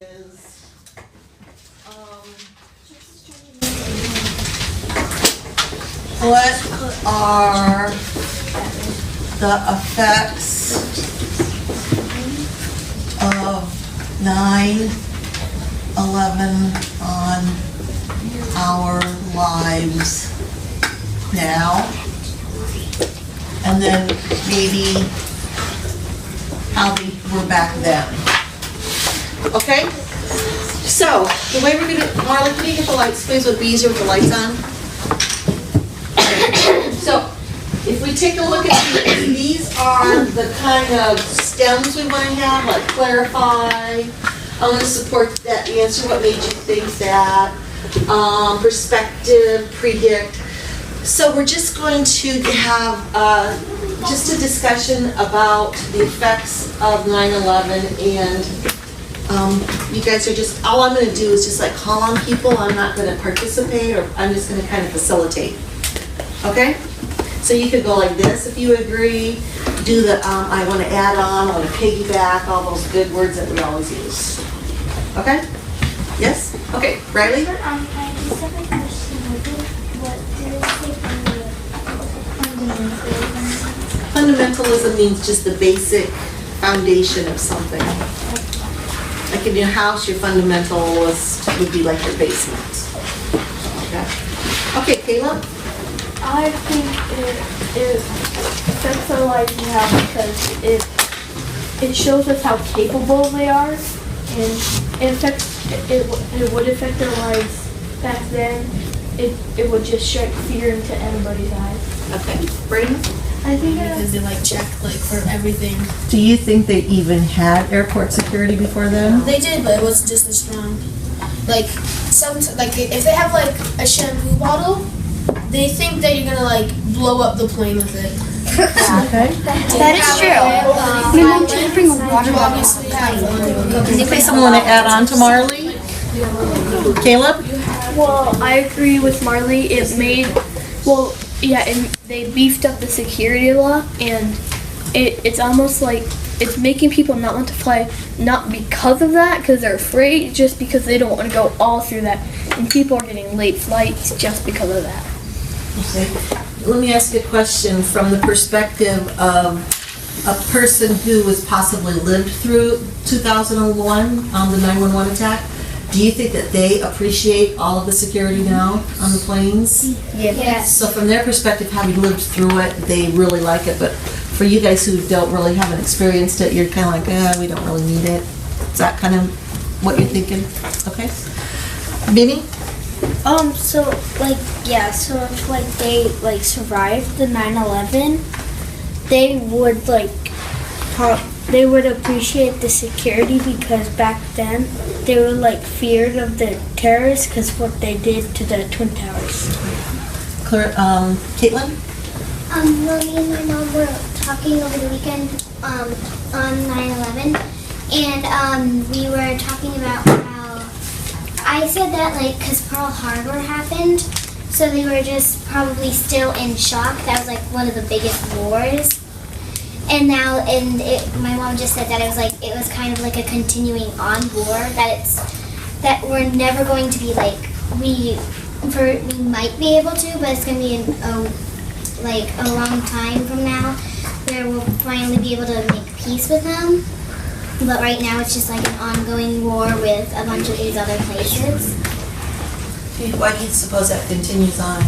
is, what are the effects of 9/11 on our lives now? And then maybe how they were back then. Okay? So, the way we're gonna, Marla, can you get the lights, please, would be easier with the lights on? So, if we take a look at these are the kind of stems we want to have, like clarify, I want to support that answer, what made you think that, perspective, predict. So we're just going to have just a discussion about the effects of 9/11, and you guys are just, all I'm going to do is just like call on people. I'm not going to participate, or I'm just going to kind of facilitate. Okay? So you could go like this if you agree. Do the I want to add on, I want to piggyback, all those good words that we always use. Okay? Yes? Okay, Riley? I just have a question. What do they say fundamentalism? Fundamentalism means just the basic foundation of something. Like in your house, your fundamentalist would be like your basement. Okay, Kayla? I think it affects our lives now because it shows us how capable they are, and it would affect their lives back then. It would just strike fear into anybody's eyes. Okay, Brayden? I think because they check for everything. Do you think they even had airport security before then? They did, but it wasn't just as strong. If they have a shampoo bottle, they think that you're gonna blow up the plane with it. Okay. That is true. My mom didn't bring a water bottle. Obviously have one. Anything someone want to add on to Marley? Caleb? Well, I agree with Marley. They beefed up the security law, and it's almost like it's making people not want to fly, not because of that, because they're afraid, just because they don't want to go all through that. And people are getting late flights just because of that. Okay. Let me ask you a question from the perspective of a person who has possibly lived through 2001 on the 911 attack. Do you think that they appreciate all of the security now on the planes? Yes. So from their perspective, having lived through it, they really like it. But for you guys who haven't experienced it, you're kind of like, we don't really need it. Is that kind of what you're thinking? Okay. Mimi? So if they survived the 9/11, they would appreciate the security, because back then they were feared of the terrorists because what they did to the Twin Towers. Caitlin? Well, me and my mom were talking over the weekend on 9/11, and we were talking about how I said that because Pearl Harbor happened, so they were just probably still in shock. That was one of the biggest wars. And now, my mom just said that it was kind of a continuing on war, that we're never going to be we might be able to, but it's going to be a long time from now where we'll finally be able to make peace with them. But right now it's just an ongoing war with a bunch of these other places. Why do you suppose that continues on?